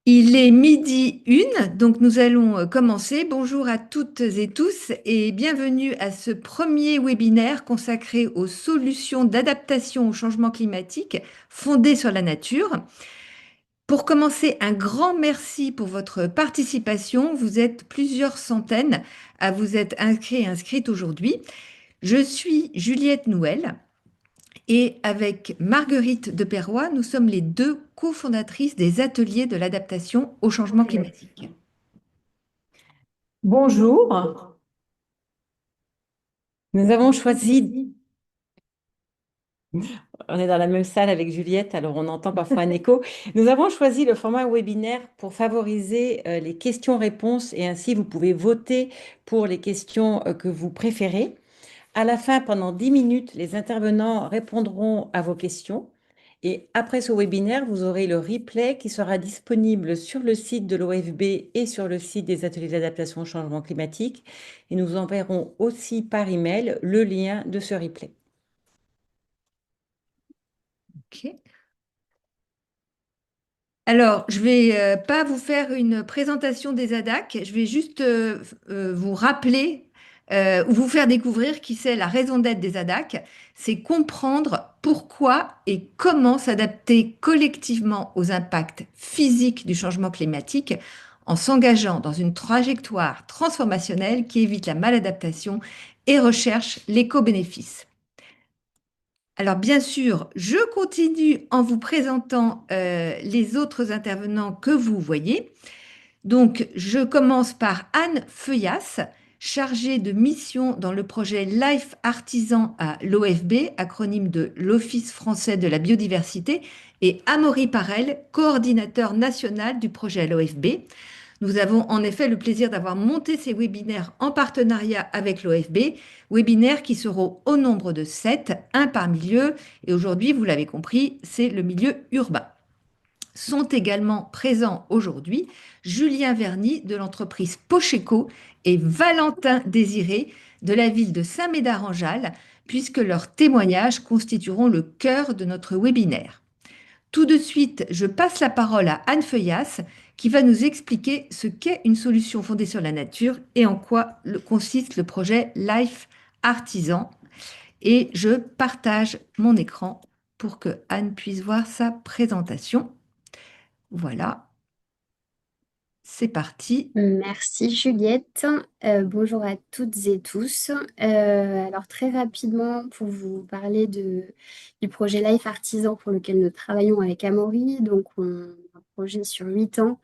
Il est midi une, donc nous allons commencer. Bonjour à toutes et tous et bienvenue à ce premier webinaire consacré aux solutions d'adaptation au changement climatique fondées sur la nature. Pour commencer, un grand merci pour votre participation. Vous êtes plusieurs centaines à vous être inscrits et inscrites aujourd'hui. Je suis Juliette Nouel. Et avec Marguerite de Perrois, nous sommes les deux cofondatrices des ateliers de l'adaptation au changement climatique. Bonjour, nous avons choisi, on est dans la même salle avec Juliette, alors on entend parfois un écho. Nous avons choisi le format webinaire pour favoriser les questions-réponses et ainsi vous pouvez voter pour les questions que vous préférez. À la fin, pendant 10 minutes, les intervenants répondront à vos questions. Et après ce webinaire, vous aurez le replay qui sera disponible sur le site de l'OFB et sur le site des ateliers d'adaptation au changement climatique. Et nous enverrons aussi par email le lien de ce replay. Ok. Alors, je vais pas vous faire une présentation des ADAC, je vais juste vous rappeler ou vous faire découvrir qui c'est la raison d'être des ADAC. C'est comprendre pourquoi et comment s'adapter collectivement aux impacts physiques du changement climatique en s'engageant dans une trajectoire transformationnelle qui évite la maladaptation et recherche l'éco-bénéfice. Alors bien sûr, je continue en vous présentant les autres intervenants que vous voyez. Donc je commence par Anne Feuillas, chargée de mission dans le projet Life Artisan à l'OFB, acronyme de l'Office français de la biodiversité, et Amaury Parel, coordinateur national du projet à l'OFB. Nous avons en effet le plaisir d'avoir monté ces webinaires en partenariat avec l'OFB, webinaires qui seront au nombre de 7, un par milieu, et aujourd'hui, vous l'avez compris, c'est le milieu urbain. Sont également présents aujourd'hui Julien Verny de l'entreprise Pocheco et Valentin Désiré de la ville de Saint-Médard-en-Jalles, puisque leurs témoignages constitueront le cœur de notre webinaire. Tout de suite, je passe la parole à Anne Feuillas qui va nous expliquer ce qu'est une solution fondée sur la nature et en quoi consiste le projet Life Artisan. Et je partage mon écran pour que Anne puisse voir sa présentation. Voilà, c'est parti. Merci Juliette. Bonjour à toutes et tous. Alors très rapidement pour vous parler du projet Life Artisan pour lequel nous travaillons avec Amaury. Donc un projet sur 8 ans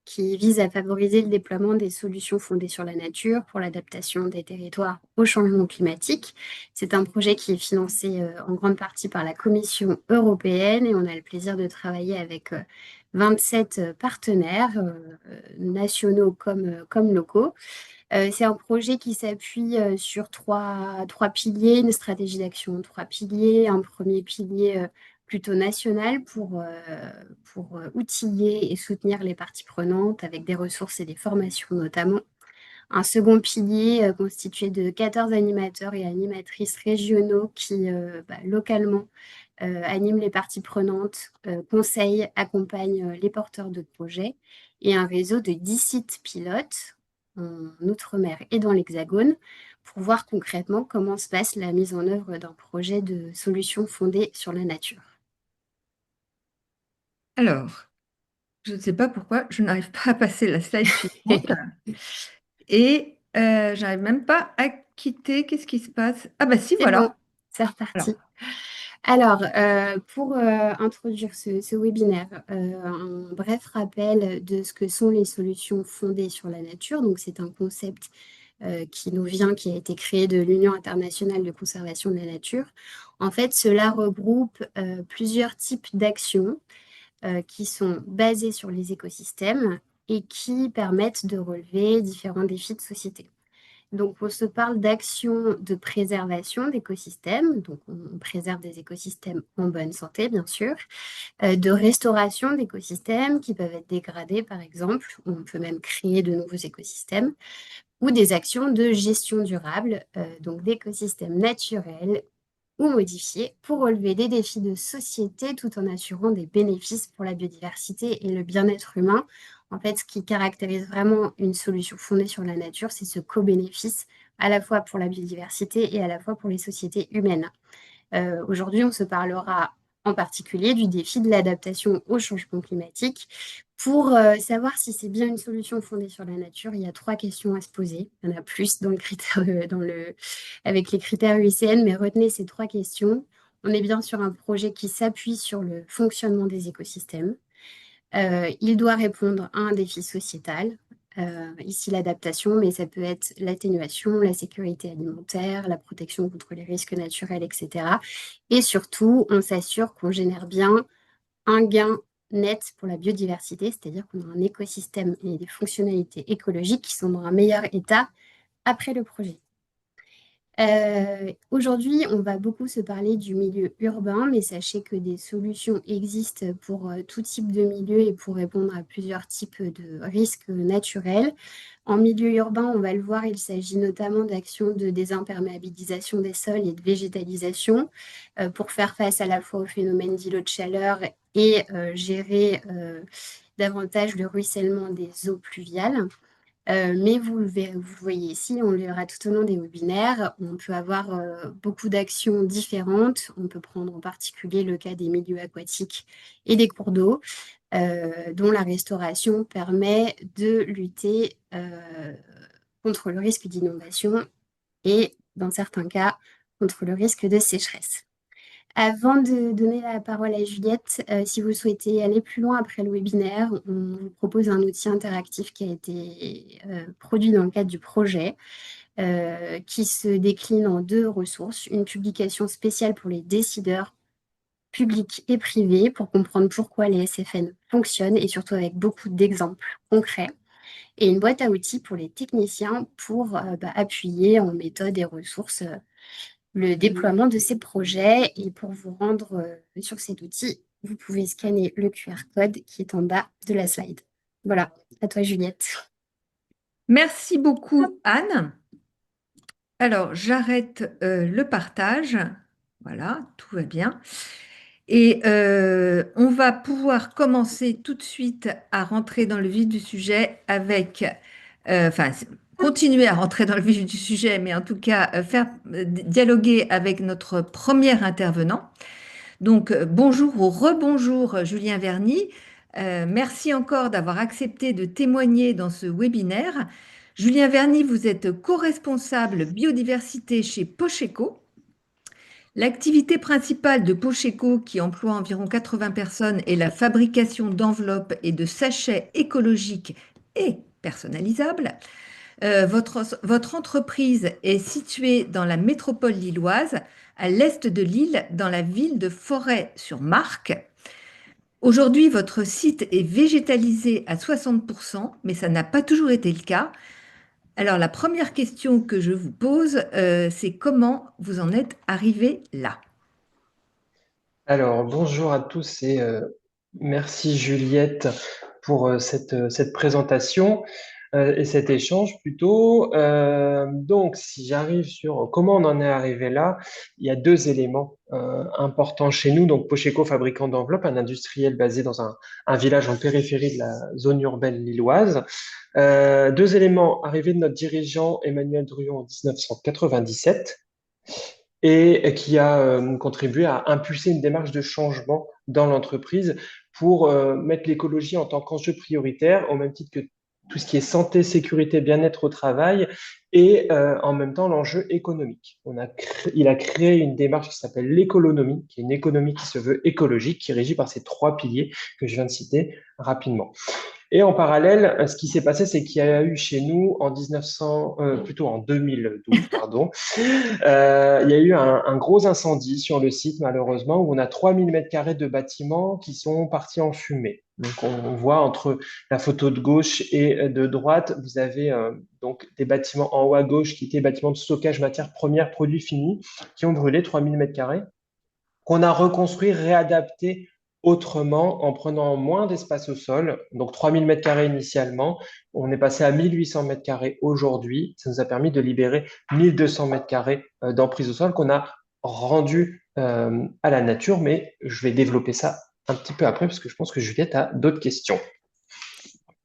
qui vise à favoriser le déploiement des solutions fondées sur la nature pour l'adaptation des territoires au changement climatique. C'est un projet qui est financé en grande partie par la Commission européenne et on a le plaisir de travailler avec 27 partenaires nationaux comme locaux. C'est un projet qui s'appuie sur trois piliers, une stratégie d'action, trois piliers. Un premier pilier plutôt national pour outiller et soutenir les parties prenantes avec des ressources et des formations notamment. Un second pilier constitué de 14 animateurs et animatrices régionaux qui localement animent les parties prenantes, conseillent, accompagnent les porteurs de projets et un réseau de 10 sites pilotes en Outre-mer et dans l'Hexagone pour voir concrètement comment se passe la mise en œuvre d'un projet de solution fondée sur la nature. Alors, je ne sais pas pourquoi je n'arrive pas à passer la slide suivante et j'arrive même pas à quitter. Qu'est-ce qui se passe? Ah bah si, C'est bon, voilà. c'est Alors, reparti. Alors, pour introduire ce webinaire, un bref rappel de ce que sont les solutions fondées sur la nature. Donc, c'est un concept qui nous vient, qui a été créé de l'Union internationale de conservation de la nature. En fait, cela regroupe plusieurs types d'actions qui sont basées sur les écosystèmes et qui permettent de relever différents défis de société. Donc, on se parle d'actions de préservation d'écosystèmes, donc on préserve des écosystèmes en bonne santé, bien sûr, de restauration d'écosystèmes qui peuvent être dégradés, par exemple, on peut même créer de nouveaux écosystèmes, ou des actions de gestion durable, donc d'écosystèmes naturels ou modifiés pour relever des défis de société tout en assurant des bénéfices pour la biodiversité et le bien-être humain. En fait, ce qui caractérise vraiment une solution fondée sur la nature, c'est ce co-bénéfice à la fois pour la biodiversité et à la fois pour les sociétés humaines. Aujourd'hui, on se parlera en particulier du défi de l'adaptation au changement climatique. Pour savoir si c'est bien une solution fondée sur la nature, il y a trois questions à se poser. Il y en a plus dans le critère, avec les critères UICN, mais retenez ces trois questions. On est bien sur un projet qui s'appuie sur le fonctionnement des écosystèmes. Il doit répondre à un défi sociétal, ici l'adaptation, mais ça peut être l'atténuation, la sécurité alimentaire, la protection contre les risques naturels, etc. Et surtout, on s'assure qu'on génère bien un gain net pour la biodiversité, c'est-à-dire qu'on a un écosystème et des fonctionnalités écologiques qui sont dans un meilleur état après le projet. Aujourd'hui, on va beaucoup se parler du milieu urbain, mais sachez que des solutions existent pour tout type de milieu et pour répondre à plusieurs types de risques naturels. En milieu urbain, on va le voir, il s'agit notamment d'actions de désimperméabilisation des sols et de végétalisation pour faire face à la fois au phénomène d'îlots de chaleur et gérer davantage le ruissellement des eaux pluviales. Mais vous voyez ici, on le verra tout au long des webinaires, on peut avoir beaucoup d'actions différentes. On peut prendre en particulier le cas des milieux aquatiques et des cours d'eau, dont la restauration permet de lutter contre le risque d'inondation et, dans certains cas, contre le risque de sécheresse. Avant de donner la parole à Juliette, si vous souhaitez aller plus loin après le webinaire, on vous propose un outil interactif qui a été produit dans le cadre du projet, qui se décline en deux ressources. Une publication spéciale pour les décideurs publics et privés pour comprendre pourquoi les SFN fonctionnent et surtout avec beaucoup d'exemples concrets. Et une boîte à outils pour les techniciens pour appuyer en méthode et ressources le déploiement de ces projets. Et pour vous rendre sur cet outil, vous pouvez scanner le QR code qui est en bas de la slide. Voilà, à toi Juliette. Merci beaucoup, Anne. Alors, j'arrête le partage. Voilà, tout va bien. Et on va pouvoir commencer tout de suite à rentrer dans le vif du sujet avec, continuer à rentrer dans le vif du sujet, mais en tout cas faire dialoguer avec notre premier intervenant. Donc, bonjour ou rebonjour Julien Verny. Merci encore d'avoir accepté de témoigner dans ce webinaire. Julien Verny, vous êtes co-responsable biodiversité chez Pocheco. L'activité principale de Pocheco, qui emploie environ 80 personnes, est la fabrication d'enveloppes et de sachets écologiques et personnalisables. Votre entreprise est située dans la métropole lilloise, à l'est de l'île, dans la ville de Forêt-sur-Marque. Aujourd'hui, votre site est végétalisé à 60%, mais ça n'a pas toujours été le cas. Alors, la première question que je vous pose, c'est comment vous en êtes arrivé là? Alors, bonjour à tous et merci Juliette pour cette présentation et cet échange plutôt. Donc, si j'arrive sur comment on en est arrivé là, il y a deux éléments importants chez nous. Donc, Pocheco, fabricant d'enveloppes, un industriel basé dans un village en périphérie de la zone urbaine lilloise. Deux éléments, arrivée de notre dirigeant Emmanuel Druon en 1997 et qui a contribué à impulser une démarche de changement dans l'entreprise pour mettre l'écologie en tant qu'enjeu prioritaire, au même titre que tout ce qui est santé, sécurité, bien-être au travail, et en même temps l'enjeu économique. Il a créé une démarche qui s'appelle l'économie, qui est une économie qui se veut écologique, qui est régie par ces trois piliers que je viens de citer rapidement. Et en parallèle, ce qui s'est passé, c'est qu'il y a eu chez nous plutôt en 2012, pardon, il y a eu un gros incendie sur le site, malheureusement, où on a 3000 mètres carrés de bâtiments qui sont partis en fumée. Donc, on voit entre la photo de gauche et de droite, vous avez donc des bâtiments en haut à gauche qui étaient bâtiments de stockage matières premières, produits finis, qui ont brûlé 3000 mètres carrés, qu'on a reconstruit, réadapté autrement en prenant moins d'espace au sol, donc 3000 mètres carrés initialement. On est passé à 1800 mètres carrés aujourd'hui. Ça nous a permis de libérer 1200 mètres carrés d'emprise au sol qu'on a rendu à la nature, mais je vais développer ça un petit peu après parce que je pense que Juliette a d'autres questions.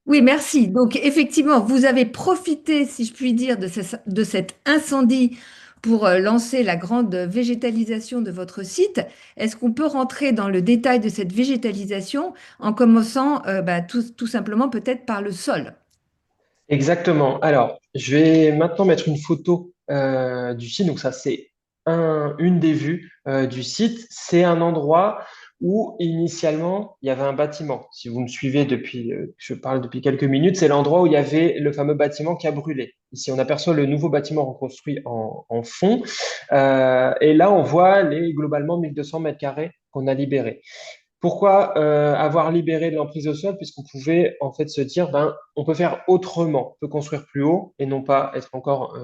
Oui, merci. Donc, effectivement, vous avez profité, si je puis dire, de cet incendie pour lancer la grande végétalisation de votre site. Est-ce qu'on peut rentrer dans le détail de cette végétalisation en commençant tout simplement peut-être par le sol? Exactement. Alors, je vais maintenant mettre une photo du site. Donc ça, c'est une des vues du site. C'est un endroit où initialement, il y avait un bâtiment. Si vous me suivez depuis, je parle depuis quelques minutes, c'est l'endroit où il y avait le fameux bâtiment qui a brûlé. Ici, on aperçoit le nouveau bâtiment reconstruit en fond. Et là, on voit les globalement 1200 mètres carrés qu'on a libérés. Pourquoi avoir libéré de l'emprise au sol? Puisqu'on pouvait en fait se dire, ben, on peut faire autrement, on peut construire plus haut et non pas être encore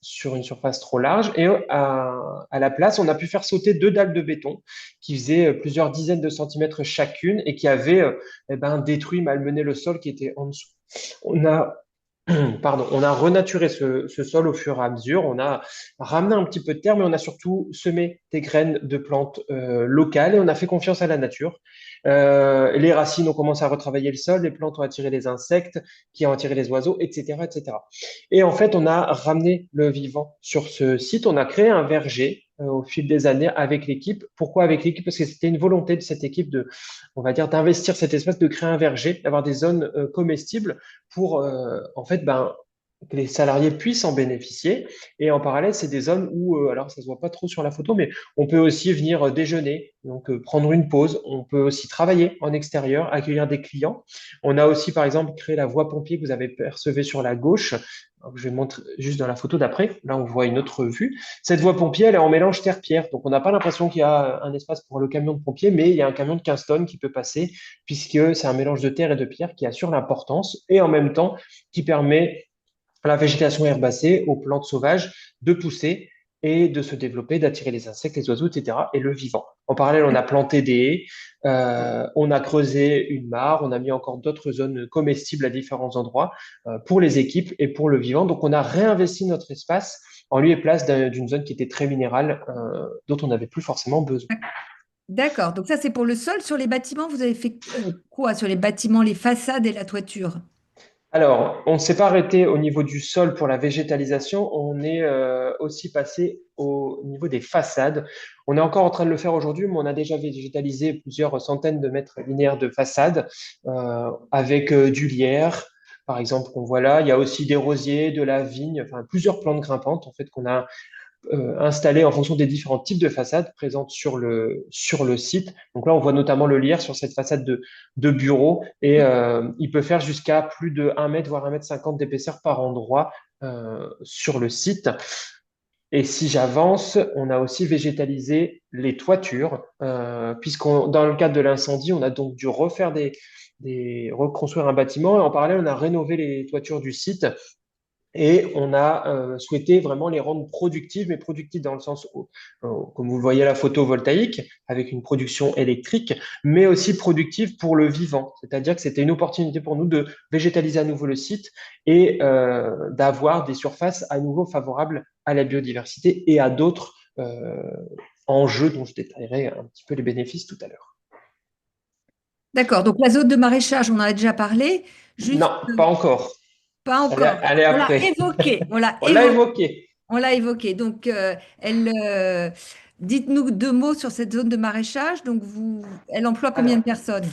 sur une surface trop large. Et à la place, on a pu faire sauter 2 dalles de béton qui faisaient plusieurs dizaines de centimètres chacune et qui avaient eh ben, détruit, malmené le sol qui était en dessous. On a Pardon, on a renaturé ce sol au fur et à mesure, on a ramené un petit peu de terre, mais on a surtout semé des graines de plantes locales et on a fait confiance à la nature. Les racines ont commencé à retravailler le sol, les plantes ont attiré les insectes, qui ont attiré les oiseaux, etc., etc. Et en fait, on a ramené le vivant sur ce site, on a créé un verger au fil des années avec l'équipe. Pourquoi avec l'équipe? Parce que c'était une volonté de cette équipe de, on va dire, d'investir cet espace, de créer un verger, d'avoir des zones comestibles pour en fait que les salariés puissent en bénéficier. Et en parallèle, c'est des zones où, alors ça se voit pas trop sur la photo, mais on peut aussi venir déjeuner, donc prendre une pause. On peut aussi travailler en extérieur, accueillir des clients. On a aussi, par exemple, créé la voie pompier que vous avez percevée sur la gauche. Alors, je vais montrer juste dans la photo d'après. Là, on voit une autre vue. Cette voie pompier, elle est en mélange terre-pierre. Donc, on n'a pas l'impression qu'il y a un espace pour le camion de pompier, mais il y a un camion de 15 tonnes qui peut passer puisque c'est un mélange de terre et de pierre qui assure l'importance et en même temps qui permet à la végétation herbacée, aux plantes sauvages de pousser et de se développer, d'attirer les insectes, les oiseaux, etc. et le vivant. En parallèle, on a planté des haies, on a creusé une mare, on a mis encore d'autres zones comestibles à différents endroits pour les équipes et pour le vivant. Donc, on a réinvesti notre espace en lieu et place d'une zone qui était très minérale, dont on n'avait plus forcément besoin. D'accord. Donc ça, c'est pour le sol. Sur les bâtiments, vous avez fait quoi sur les bâtiments, les façades et la toiture? Alors, on ne s'est pas arrêté au niveau du sol pour la végétalisation, on est aussi passé au niveau des façades. On est encore en train de le faire aujourd'hui, mais on a déjà végétalisé plusieurs centaines de mètres linéaires de façades avec du lierre, par exemple, qu'on voit là. Il y a aussi des rosiers, de la vigne, enfin plusieurs plantes grimpantes en fait qu'on a installées en fonction des différents types de façades présentes sur le site. Donc là, on voit notamment le lierre sur cette façade de bureau et il peut faire jusqu'à plus de 1 mètre, voire 1,50 m d'épaisseur par endroit sur le site. Et si j'avance, on a aussi végétalisé les toitures, dans le cadre de l'incendie, on a donc dû reconstruire un bâtiment et en parallèle, on a rénové les toitures du site et on a souhaité vraiment les rendre productives, mais productives dans le sens où, comme vous le voyez, la photovoltaïque, avec une production électrique, mais aussi productive pour le vivant. C'est-à-dire que c'était une opportunité pour nous de végétaliser à nouveau le site et d'avoir des surfaces à nouveau favorables à la biodiversité et à d'autres enjeux dont je détaillerai un petit peu les bénéfices tout à l'heure. D'accord. Donc la zone de maraîchage, on en a déjà parlé. Juste, Non, pas encore. pas encore. Elle est On l'a après. évoqué. On l'a On l'a évoqué. évoqué. On l'a évoqué. Donc, dites-nous 2 mots sur cette zone de maraîchage. Donc, elle emploie combien Alors, de personnes?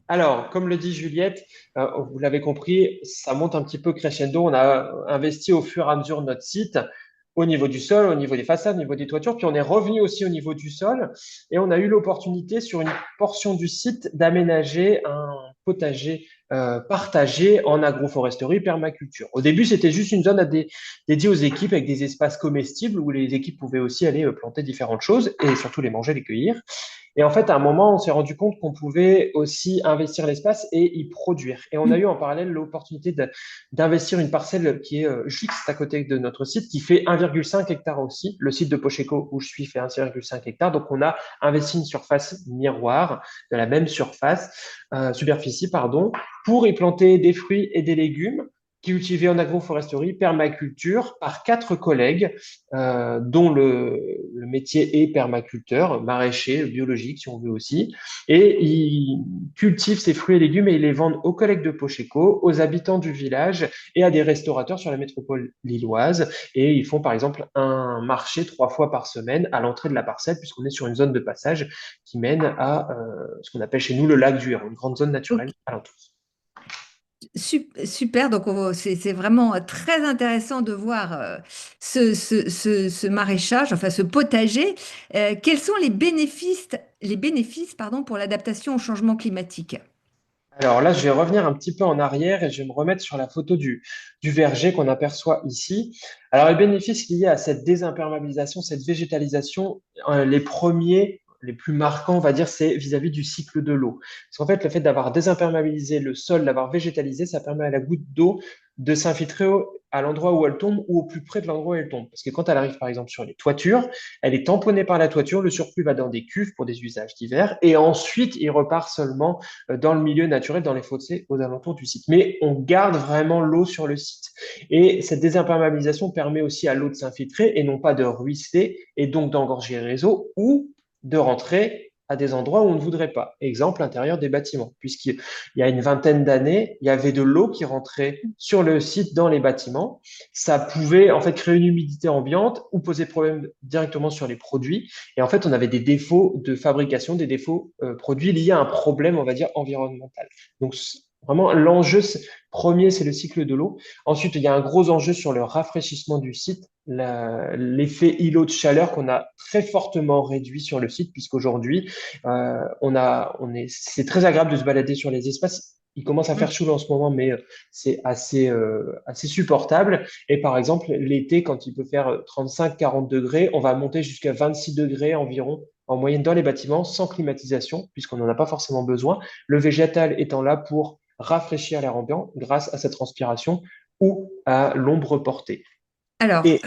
Alors, comme le dit Juliette, vous l'avez compris, ça monte un petit peu crescendo. On a investi au fur et à mesure de notre site, au niveau du sol, au niveau des façades, au niveau des toitures, puis on est revenu aussi au niveau du sol et on a eu l'opportunité sur une portion du site d'aménager un potager partagé en agroforesterie permaculture. Au début, c'était juste une zone dédiée aux équipes avec des espaces comestibles où les équipes pouvaient aussi aller planter différentes choses et surtout les manger, les cueillir. Et en fait, à un moment, on s'est rendu compte qu'on pouvait aussi investir l'espace et y produire. Et on a eu en parallèle l'opportunité d'investir une parcelle qui est juste à côté de notre site, qui fait 1,5 hectare aussi. Le site de Pocheco où je suis fait 1,5 hectare. Donc, on a investi une surface miroir de la même superficie, pardon, pour y planter des fruits et des légumes cultivé en agroforesterie, permaculture, par 4 collègues, dont le métier est permaculteur, maraîcher, biologique, si on veut aussi. Et ils cultivent ces fruits et légumes et ils les vendent aux collègues de Pocheco, aux habitants du village et à des restaurateurs sur la métropole lilloise. Et ils font par exemple un marché 3 fois par semaine à l'entrée de la parcelle, puisqu'on est sur une zone de passage qui mène à ce qu'on appelle chez nous le lac du Héron, une grande zone Ok. naturelle alentour. Super, donc c'est vraiment très intéressant de voir ce maraîchage, enfin ce potager. Quels sont les bénéfices, pardon, pour l'adaptation au changement climatique? Alors là, je vais revenir un petit peu en arrière et je vais me remettre sur la photo du verger qu'on aperçoit ici. Alors, les bénéfices liés à cette désimperméabilisation, cette végétalisation, les premiers, les plus marquants, on va dire, c'est vis-à-vis du cycle de l'eau. Parce qu'en fait, le fait d'avoir désimperméabilisé le sol, d'avoir végétalisé, ça permet à la goutte d'eau de s'infiltrer à l'endroit où elle tombe ou au plus près de l'endroit où elle tombe. Parce que quand elle arrive, par exemple, sur les toitures, elle est tamponnée par la toiture, le surplus va dans des cuves pour des usages divers, et ensuite, il repart seulement dans le milieu naturel, dans les fossés aux alentours du site. Mais on garde vraiment l'eau sur le site. Et cette désimperméabilisation permet aussi à l'eau de s'infiltrer et non pas de ruisseler et donc d'engorger les réseaux ou de rentrer à des endroits où on ne voudrait pas. Exemple, l'intérieur des bâtiments, puisqu'il y a une vingtaine d'années, il y avait de l'eau qui rentrait sur le site dans les bâtiments. Ça pouvait en fait créer une humidité ambiante ou poser problème directement sur les produits. Et en fait, on avait des défauts de fabrication, des défauts produits liés à un problème, on va dire, environnemental. Donc, vraiment, l'enjeu premier, c'est le cycle de l'eau. Ensuite, il y a un gros enjeu sur le rafraîchissement du site, l'effet îlot de chaleur qu'on a très fortement réduit sur le site, puisqu'aujourd'hui, c'est très agréable de se balader sur les espaces. Il commence à faire chaud en ce moment, mais c'est assez supportable. Et par exemple, l'été, quand il peut faire 35-40 degrés, on va monter jusqu'à 26 degrés environ en moyenne dans les bâtiments, sans climatisation, puisqu'on n'en a pas forcément besoin. Le végétal étant là pour rafraîchir l'air ambiant grâce à cette transpiration ou à l'ombre portée. Alors, Et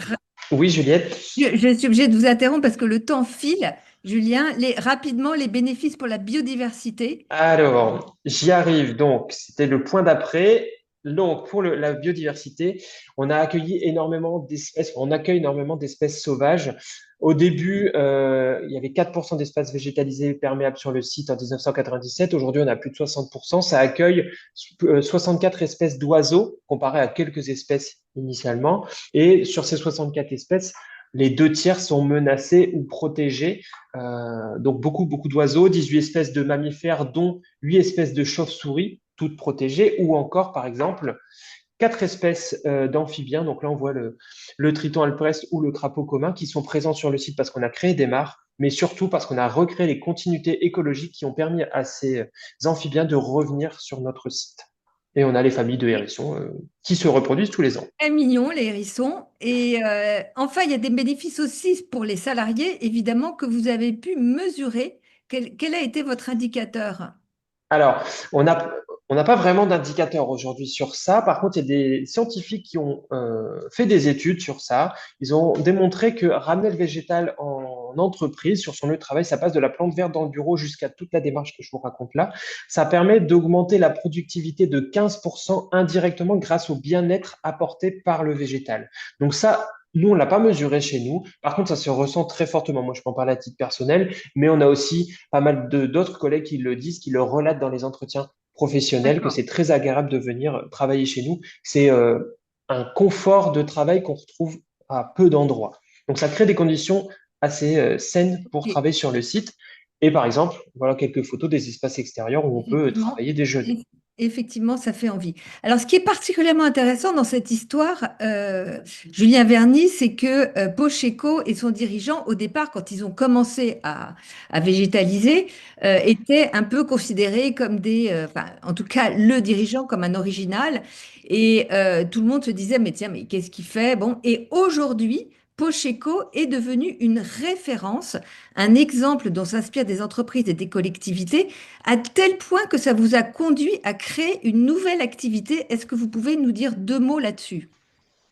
oui, Juliette. je suis obligée de vous interrompre parce que le temps file. Julien, rapidement, les bénéfices pour la biodiversité. Alors, j'y arrive. Donc, c'était le point d'après. Donc, pour la biodiversité, on a accueilli énormément d'espèces, on accueille énormément d'espèces sauvages. Au début, il y avait 4% d'espaces végétalisés perméables sur le site en 1997. Aujourd'hui, on a plus de 60%. Ça accueille 64 espèces d'oiseaux, comparé à quelques espèces initialement. Et sur ces 64 espèces, les 2 tiers sont menacés ou protégés. Donc beaucoup d'oiseaux, 18 espèces de mammifères, dont 8 espèces de chauves-souris, toutes protégées, ou encore, par exemple, 4 espèces d'amphibiens. Donc là, on voit le triton alpreste ou le crapaud commun qui sont présents sur le site parce qu'on a créé des mares, mais surtout parce qu'on a recréé les continuités écologiques qui ont permis à ces amphibiens de revenir sur notre site. Et on a les familles de hérissons qui se reproduisent tous les ans. Très mignons, les hérissons. Et enfin, il y a des bénéfices aussi pour les salariés, évidemment, que vous avez pu mesurer. Quel a été votre indicateur? Alors, on n'a pas vraiment d'indicateur aujourd'hui sur ça. Par contre, il y a des scientifiques qui ont fait des études sur ça. Ils ont démontré que ramener le végétal en entreprise, sur son lieu de travail, ça passe de la plante verte dans le bureau jusqu'à toute la démarche que je vous raconte là. Ça permet d'augmenter la productivité de 15% indirectement grâce au bien-être apporté par le végétal. Donc ça, nous, on l'a pas mesuré chez nous. Par contre, ça se ressent très fortement. Moi, je peux en parler à titre personnel, mais on a aussi pas mal d'autres collègues qui le disent, qui le relatent dans les entretiens professionnels, que D'accord. c'est très agréable de venir travailler chez nous. C'est un confort de travail qu'on retrouve à peu d'endroits. Donc, ça crée des conditions assez saines pour Et travailler sur le site. Et par exemple, voilà quelques photos des espaces extérieurs où on peut effectivement, travailler, déjeuner. effectivement, ça fait envie. Alors, ce qui est particulièrement intéressant dans cette histoire, Julien Verny, c'est que Pocheco et son dirigeant, au départ, quand ils ont commencé à végétaliser, étaient un peu considérés comme enfin, en tout cas, le dirigeant comme un original. Et tout le monde se disait, mais tiens, mais qu'est-ce qu'il fait? Bon, et aujourd'hui, Pocheco est devenu une référence, un exemple dont s'inspirent des entreprises et des collectivités à tel point que ça vous a conduit à créer une nouvelle activité. Est-ce que vous pouvez nous dire 2 mots là-dessus?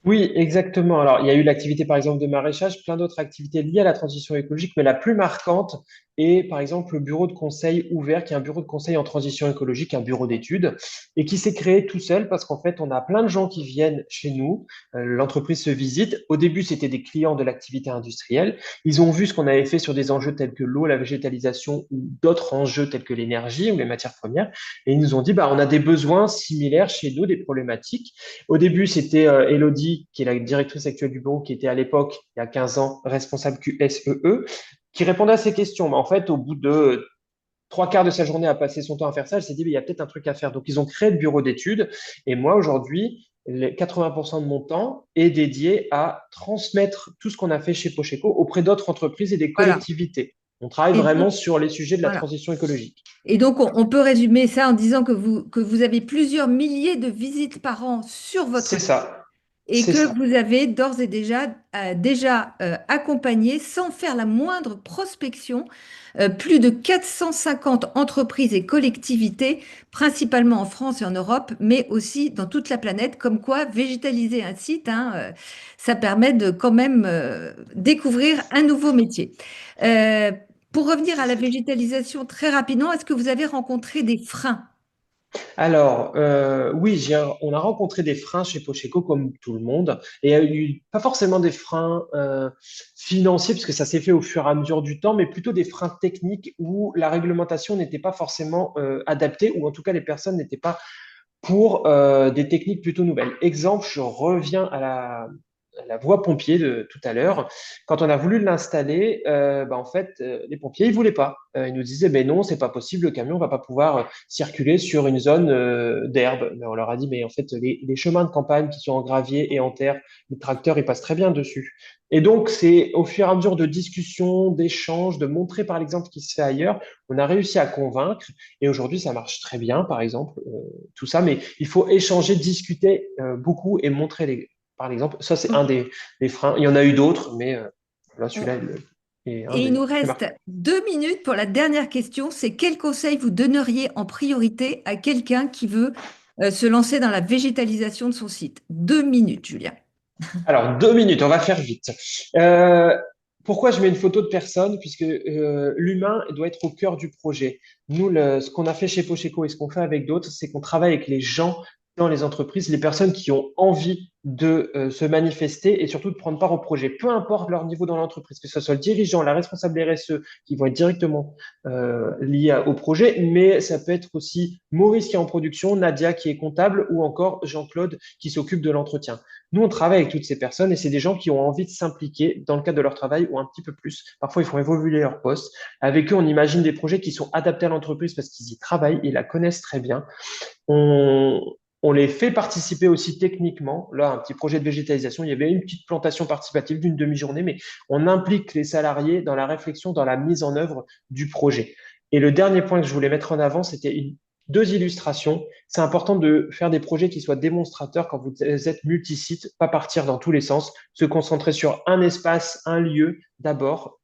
Oui, exactement. Alors, il y a eu l'activité, par exemple, de maraîchage, plein d'autres activités liées à la transition écologique, mais la plus marquante, et par exemple le bureau de conseil ouvert, qui est un bureau de conseil en transition écologique, un bureau d'études, et qui s'est créé tout seul parce qu'en fait, on a plein de gens qui viennent chez nous, l'entreprise se visite. Au début, c'était des clients de l'activité industrielle. Ils ont vu ce qu'on avait fait sur des enjeux tels que l'eau, la végétalisation ou d'autres enjeux tels que l'énergie ou les matières premières. Et ils nous ont dit, bah, on a des besoins similaires chez nous, des problématiques. Au début, c'était Elodie, qui est la directrice actuelle du bureau, qui était à l'époque, il y a 15 ans, responsable QSEE, qui répondait à ces questions. Mais en fait, au bout de trois quarts de sa journée à passer son temps à faire ça, elle s'est dit, mais il y a peut-être un truc à faire. Donc, ils ont créé le bureau d'études. Et moi, aujourd'hui, les 80% de mon temps est dédié à transmettre tout ce qu'on a fait chez Pocheco auprès d'autres entreprises et des Voilà. collectivités. On travaille Et vraiment donc, sur les sujets de la voilà. transition écologique. Et donc, on peut résumer ça en disant que vous avez plusieurs milliers de visites par an sur votre C'est site ça. et C'est que ça. vous avez d'ores et déjà accompagné, sans faire la moindre prospection, plus de 450 entreprises et collectivités, principalement en France et en Europe, mais aussi dans toute la planète. Comme quoi, végétaliser un site, hein, ça permet de quand même découvrir un nouveau métier. Euh, pour revenir à la végétalisation très rapidement, est-ce que vous avez rencontré des freins? Alors, oui, on a rencontré des freins chez Pocheco comme tout le monde, et il y a eu pas forcément des freins financiers, puisque ça s'est fait au fur et à mesure du temps, mais plutôt des freins techniques où la réglementation n'était pas forcément adaptée, ou en tout cas les personnes n'étaient pas pour des techniques plutôt nouvelles. Exemple, je reviens à la voie pompier de tout à l'heure. Quand on a voulu l'installer, bah, en fait, les pompiers, ils voulaient pas. Ils nous disaient, ben non, c'est pas possible, le camion va pas pouvoir circuler sur une zone d'herbe. Mais on leur a dit, mais en fait, les chemins de campagne qui sont en gravier et en terre, les tracteurs, ils passent très bien dessus. Et donc, c'est au fur et à mesure de discussions, d'échanges, de montrer par l'exemple ce qui se fait ailleurs, on a réussi à convaincre. Et aujourd'hui, ça marche très bien, par exemple, tout ça. Mais il faut échanger, discuter beaucoup et montrer par l'exemple. Ça, c'est un des freins. Il y en a eu d'autres, mais là, celui-là est un Et il des nous plus reste marquants. 2 minutes pour la dernière question. C'est quel conseil vous donneriez en priorité à quelqu'un qui veut se lancer dans la végétalisation de son site? 2 minutes, Julien. Alors, 2 minutes, on va faire vite. Euh, Pourquoi je mets une photo de personne? Puisque l'humain doit être au cœur du projet. Nous, ce qu'on a fait chez Pocheco et ce qu'on fait avec d'autres, c'est qu'on travaille avec les gens dans les entreprises, les personnes qui ont envie de se manifester et surtout de prendre part au projet, peu importe leur niveau dans l'entreprise, que ce soit le dirigeant, la responsable RSE, qui vont être directement liés au projet, mais ça peut être aussi Maurice qui est en production, Nadia qui est comptable ou encore Jean-Claude qui s'occupe de l'entretien. Nous, on travaille avec toutes ces personnes et c'est des gens qui ont envie de s'impliquer dans le cadre de leur travail ou un petit peu plus. Parfois, ils font évoluer leur poste. Avec eux, on imagine des projets qui sont adaptés à l'entreprise parce qu'ils y travaillent, ils la connaissent très bien. On, on les fait participer aussi techniquement. Là, un petit projet de végétalisation, il y avait une petite plantation participative d'une demi-journée, mais on implique les salariés dans la réflexion, dans la mise en œuvre du projet. Et le dernier point que je voulais mettre en avant, c'était deux illustrations. C'est important de faire des projets qui soient démonstrateurs quand vous êtes multisite, pas partir dans tous les sens, se concentrer sur un espace, un lieu d'abord,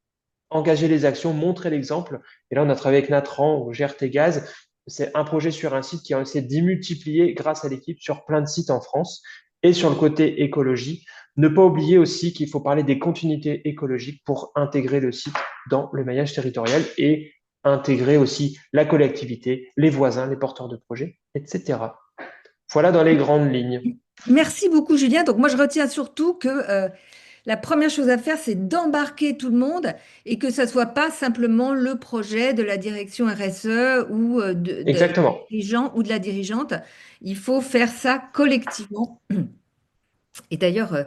engager les actions, montrer l'exemple. Et là, on a travaillé avec Natran au GRT Gaz. C'est un projet sur un site qui a essayé de démultiplier grâce à l'équipe sur plein de sites en France. Et sur le côté écologie, ne pas oublier aussi qu'il faut parler des continuités écologiques pour intégrer le site dans le maillage territorial et intégrer aussi la collectivité, les voisins, les porteurs de projets, etc. Voilà dans les grandes lignes. Merci beaucoup, Julien. Donc, moi, je retiens surtout que la première chose à faire, c'est d'embarquer tout le monde et que ça ne soit pas simplement le projet de la direction RSE ou du Exactement. dirigeant ou de la dirigeante. Il faut faire ça collectivement. Et d'ailleurs,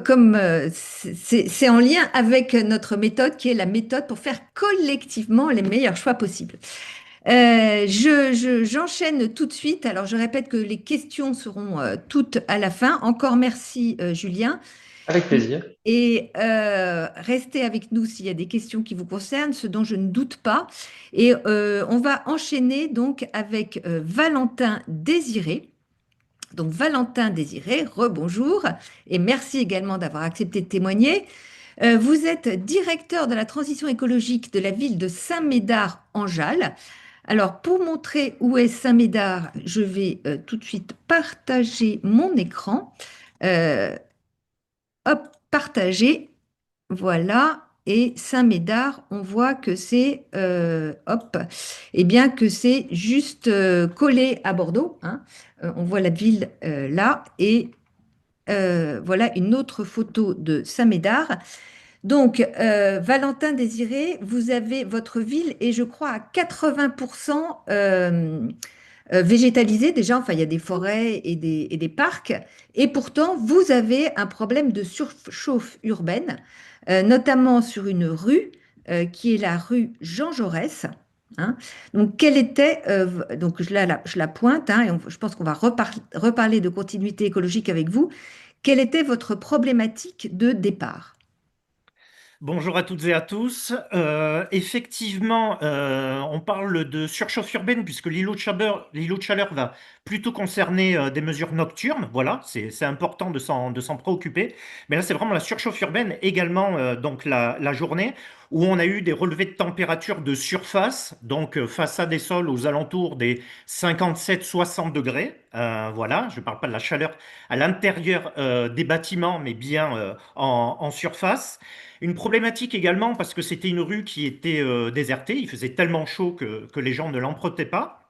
comme c'est en lien avec notre méthode qui est la méthode pour faire collectivement les meilleurs choix possibles. J'enchaîne tout de suite. Alors, je répète que les questions seront toutes à la fin. Encore merci, Julien. Avec plaisir. Et restez avec nous s'il y a des questions qui vous concernent, ce dont je ne doute pas. Et on va enchaîner donc avec Valentin Désiré. Donc, Valentin Désiré, rebonjour. Et merci également d'avoir accepté de témoigner. Vous êtes directeur de la transition écologique de la ville de Saint-Médard en Jalles. Alors, pour montrer où est Saint-Médard, je vais tout de suite partager mon écran. Hop, partager. Voilà. et Saint-Médard, on voit que c'est hop, eh bien que c'est juste collé à Bordeaux, hein. On voit la ville là et voilà une autre photo de Saint-Médard. Donc, Valentin Désiré, vous avez votre ville et je crois à 80% végétalisée déjà. Enfin, il y a des forêts et des parcs. Et pourtant, vous avez un problème de surchauffe urbaine, notamment sur une rue qui est la rue Jean Jaurès. Hein. Donc, quelle était, donc je la pointe, hein, et je pense qu'on va reparler de continuité écologique avec vous. Quelle était votre problématique de départ? Bonjour à toutes et à tous. Effectivement, on parle de surchauffe urbaine puisque l'îlot de chaleur va plutôt concerner des mesures nocturnes. Voilà, c'est important de s'en préoccuper. Mais là, c'est vraiment la surchauffe urbaine, également donc la journée, où on a eu des relevés de température de surface, donc façade et sol aux alentours des 57-60 degrés. Voilà, je ne parle pas de la chaleur à l'intérieur des bâtiments, mais bien en surface. Une problématique également parce que c'était une rue qui était désertée, il faisait tellement chaud que les gens ne l'empruntaient pas.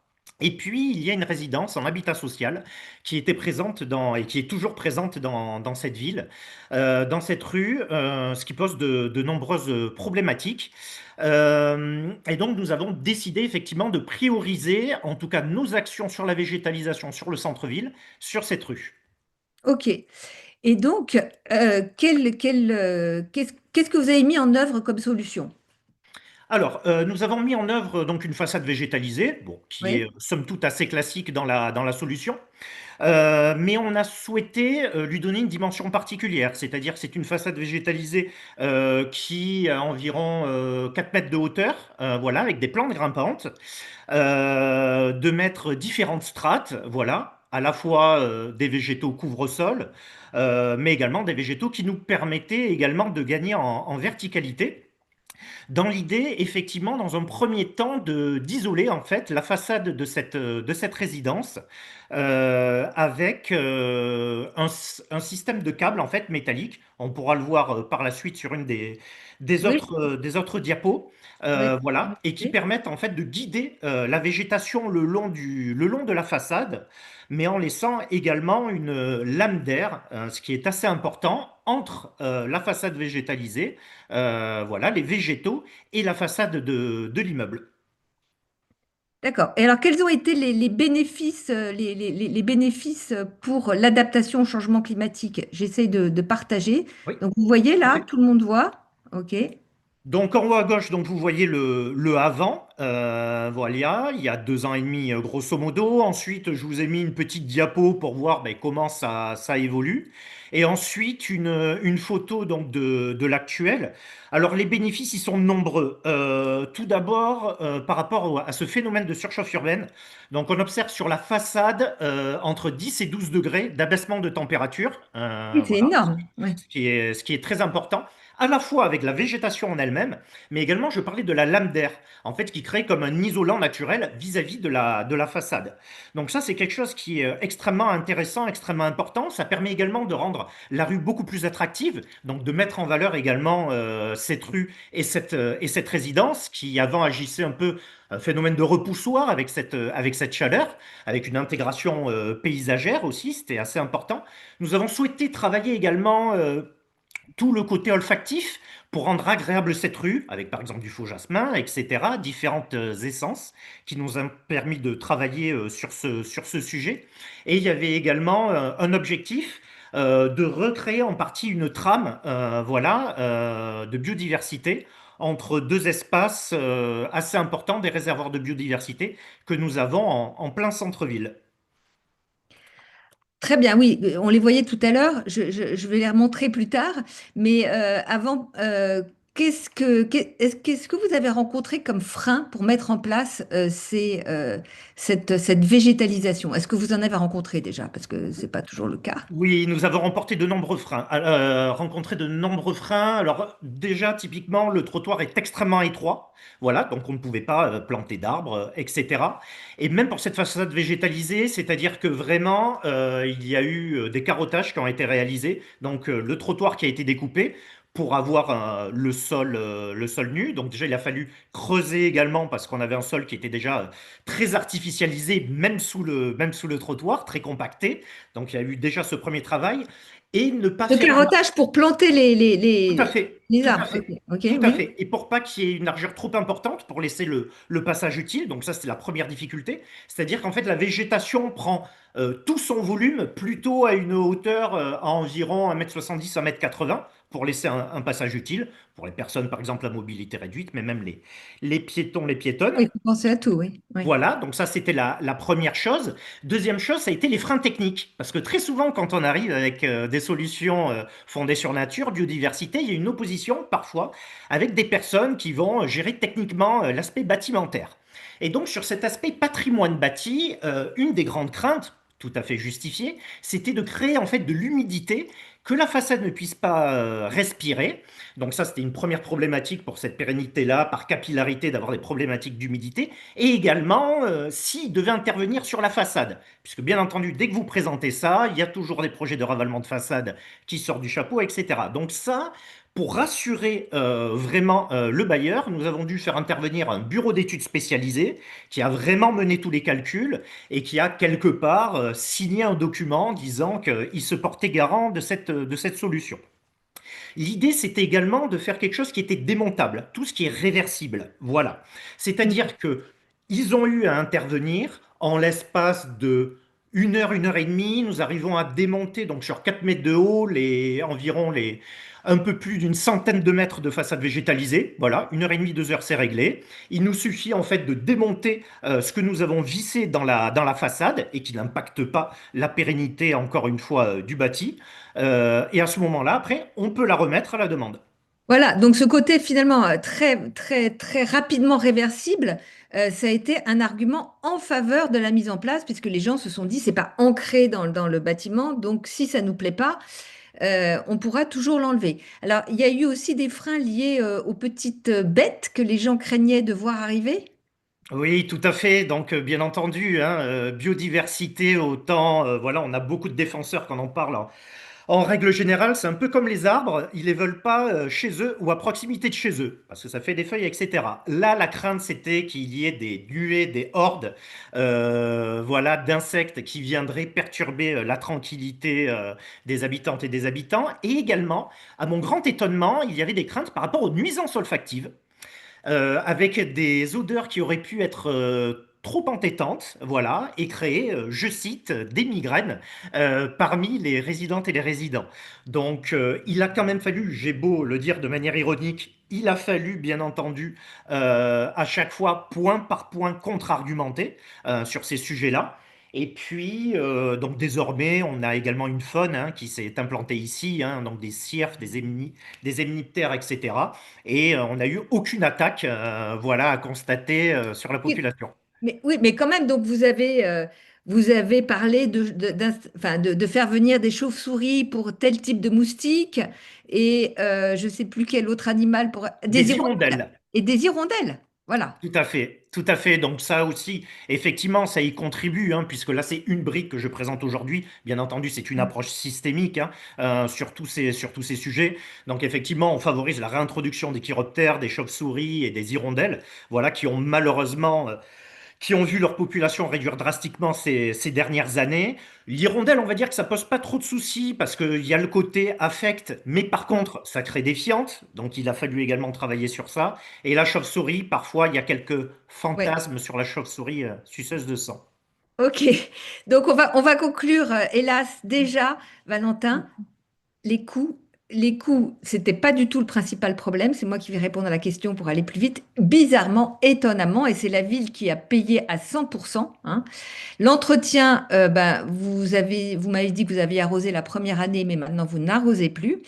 Et puis, il y a une résidence en habitat social qui était présente et qui est toujours présente dans cette ville, dans cette rue, ce qui pose de nombreuses problématiques. Et donc, nous avons décidé effectivement de prioriser, en tout cas, nos actions sur la végétalisation sur le centre-ville, sur cette rue. Ok. Et donc, qu'est-ce que vous avez mis en œuvre comme solution? Alors, nous avons mis en œuvre donc une façade végétalisée, bon, qui est Oui. somme toute assez classique dans la solution, mais on a souhaité lui donner une dimension particulière, c'est-à-dire que c'est une façade végétalisée qui a environ 4 mètres de hauteur, voilà, avec des plantes grimpantes, de mettre différentes strates, voilà, à la fois des végétaux couvre-sol, mais également des végétaux qui nous permettaient également de gagner en verticalité dans l'idée, effectivement, dans un premier temps, d'isoler en fait la façade de cette résidence avec un système de câbles en fait métalliques. On pourra le voir par la suite sur une Oui, des autres diapos. d'accord. Voilà, et qui permettent en fait de guider la végétation le long de la façade, mais en laissant également une lame d'air, ce qui est assez important, entre la façade végétalisée, voilà, les végétaux et la façade de l'immeuble. D'accord. Et alors, quels ont été les bénéfices, les bénéfices pour l'adaptation au changement climatique? J'essaie de partager. Oui, Donc, vous voyez tout à là, fait. tout le monde voit. OK. Donc en haut à gauche, donc vous voyez le avant, voilà, il y a 2 ans et demi grosso modo. Ensuite, je vous ai mis une petite diapo pour voir ben, comment ça évolue. Et ensuite, une photo donc de l'actuel. Alors les bénéfices, ils sont nombreux. Tout d'abord, par rapport à ce phénomène de surchauffe urbaine, donc on observe sur la façade entre 10 et 12 degrés d'abaissement de température. Oui, c'est Voilà, énorme. Ouais. ce qui est très important à la fois avec la végétation en elle-même, mais également je parlais de la lame d'air, en fait, qui crée comme un isolant naturel vis-à-vis de la façade. Donc ça, c'est quelque chose qui est extrêmement intéressant, extrêmement important. Ça permet également de rendre la rue beaucoup plus attractive, donc de mettre en valeur également cette rue et cette résidence qui avant agissait un peu un phénomène de repoussoir avec cette chaleur, avec une intégration paysagère aussi, c'était assez important. Nous avons souhaité travailler également tout le côté olfactif pour rendre agréable cette rue, avec par exemple du faux jasmin, etc., différentes essences qui nous ont permis de travailler sur ce sujet. Et il y avait également un objectif de recréer en partie une trame voilà, de biodiversité entre deux espaces assez importants, des réservoirs de biodiversité que nous avons en plein centre-ville. Très bien, oui, on les voyait tout à l'heure, je vais les remontrer plus tard, mais avant, qu'est-ce que vous avez rencontré comme frein pour mettre en place cette végétalisation? Est-ce que vous en avez rencontré déjà? Parce que ce n'est pas toujours le cas. Oui, nous avons rencontré de nombreux freins. Alors déjà, typiquement, le trottoir est extrêmement étroit. Voilà, donc on ne pouvait pas planter d'arbres, etc. Et même pour cette façade végétalisée, c'est-à-dire que vraiment, il y a eu des carottages qui ont été réalisés. Donc le trottoir qui a été découpé pour avoir le sol nu. Donc déjà, il a fallu creuser également parce qu'on avait un sol qui était déjà très artificialisé, même sous le trottoir, très compacté. Donc il y a eu déjà ce premier travail. Et ne pas Le faire carottage pour planter tout à fait, les tout à arbres. Ok, fait, ok, tout à oui. fait. Et pour pas qu'il y ait une largeur trop importante pour laisser le passage utile, donc ça c'est la première difficulté, c'est-à-dire qu'en fait la végétation prend tout son volume plutôt à une hauteur à environ 1,70 m, 1,80 m pour laisser un passage utile pour les personnes par exemple à mobilité réduite, mais même les piétons, les piétonnes. Il faut penser à tout, oui. Oui. Voilà, donc ça c'était la première chose. Deuxième chose, ça a été les freins techniques. Parce que très souvent, quand on arrive avec des solutions fondées sur nature, biodiversité, il y a une opposition parfois avec des personnes qui vont gérer techniquement l'aspect bâtimentaire. Et donc sur cet aspect patrimoine bâti, une des grandes craintes, tout à fait justifiée, c'était de créer en fait de l'humidité, que la façade ne puisse pas respirer. Donc ça, c'était une première problématique pour cette pérennité-là, par capillarité, d'avoir des problématiques d'humidité et également s'il devait intervenir sur la façade. Puisque bien entendu, dès que vous présentez ça, il y a toujours des projets de ravalement de façade qui sortent du chapeau, etc. Donc ça, pour rassurer vraiment le bailleur, nous avons dû faire intervenir un bureau d'études spécialisé qui a vraiment mené tous les calculs et qui a quelque part signé un document disant qu'il se portait garant de cette solution. L'idée, c'était également de faire quelque chose qui était démontable, tout ce qui est réversible. Voilà. C'est-à-dire que ils ont eu à intervenir en l'espace de une heure et demie. Nous arrivons à démonter donc sur 4 mètres de haut un peu plus d'une centaine de mètres de façade végétalisée. Voilà, une heure et demie, 2 heures, c'est réglé. Il nous suffit en fait de démonter ce que nous avons vissé dans la façade et qui n'impacte pas la pérennité, encore une fois, du bâti. Et à ce moment-là, après, on peut la remettre à la demande. Voilà, donc ce côté finalement très rapidement réversible, ça a été un argument en faveur de la mise en place, puisque les gens se sont dit, c'est pas ancré dans le bâtiment, donc si ça nous plaît pas, on pourra toujours l'enlever. Alors, il y a eu aussi des freins liés aux petites bêtes que les gens craignaient de voir arriver. Oui, tout à fait. Donc, bien entendu, hein, biodiversité, autant, voilà, on a beaucoup de défenseurs quand on parle. En règle générale, c'est un peu comme les arbres, ils les veulent pas chez eux ou à proximité de chez eux, parce que ça fait des feuilles, etc. Là, la crainte, c'était qu'il y ait des nuées, des hordes, voilà, d'insectes qui viendraient perturber la tranquillité des habitantes et des habitants. Et également, à mon grand étonnement, il y avait des craintes par rapport aux nuisances olfactives avec des odeurs qui auraient pu être trop entêtantes, voilà, et créer, je cite, des migraines parmi les résidentes et les résidents. Donc, il a quand même fallu, j'ai beau le dire de manière ironique, il a fallu, bien entendu, à chaque fois, point par point, contre-argumenter sur ces sujets-là. Et puis, donc désormais, on a également une faune hein, qui s'est implantée ici, hein, donc des cirques, des hémiptères, etc. Et on n'a eu aucune attaque voilà, à constater sur la Oui, population. oui, mais quand même, donc vous avez parlé enfin, de faire venir des chauves-souris pour tel type de moustique et je ne sais plus quel autre animal pour des Des hirondelles hirondelles, et des hirondelles. Voilà. tout à fait, tout à fait. Donc ça aussi, effectivement, ça y contribue, hein, puisque là, c'est une brique que je présente aujourd'hui. Bien entendu, c'est une approche systémique hein, sur tous ces sujets. Donc effectivement, on favorise la réintroduction des chiroptères, des chauves-souris et des hirondelles, voilà, qui ont malheureusement qui ont vu leur population réduire drastiquement ces dernières années. L'hirondelle, on va dire que ça pose pas trop de soucis parce qu'il y a le côté affect, mais par contre, ça crée des fientes, donc il a fallu également travailler sur ça. Et la chauve-souris, parfois, il y a quelques Ouais. fantasmes sur la chauve-souris suceuse de sang. Ok. Donc on va conclure, hélas, déjà, Valentin. Les coûts, les coûts, c'était pas du tout le principal problème. C'est moi qui vais répondre à la question pour aller plus vite. Bizarrement, étonnamment, et c'est la ville qui a payé à 100%, hein. L'entretien, ben, vous m'avez dit que vous aviez arrosé la première année, mais maintenant vous n'arrosez plus.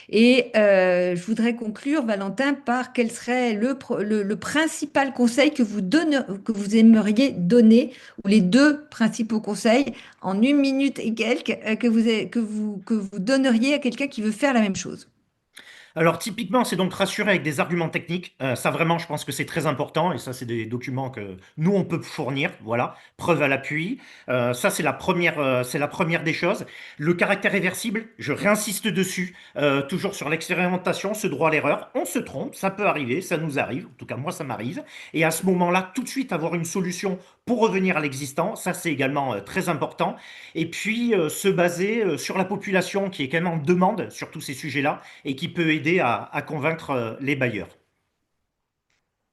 Et je voudrais conclure, Valentin, par quel serait le principal conseil que vous aimeriez donner, ou les deux principaux conseils en une minute et quelques que vous donneriez à quelqu'un qui veut faire la même chose. Alors typiquement, c'est donc rassurer avec des arguments techniques. Ça vraiment, je pense que c'est très important et ça, c'est des documents que nous, on peut fournir. Voilà, preuve à l'appui. Ça, c'est la première des choses. Le caractère réversible, je réinsiste dessus. Toujours sur l'expérimentation, ce droit à l'erreur. On se trompe, ça peut arriver, ça nous arrive. En tout cas, moi, ça m'arrive. Et à ce moment-là, tout de suite avoir une solution pour revenir à l'existant, ça, c'est également très important. Et puis, se baser sur la population qui est quand même en demande sur tous ces sujets-là et qui peut aider à convaincre les bailleurs.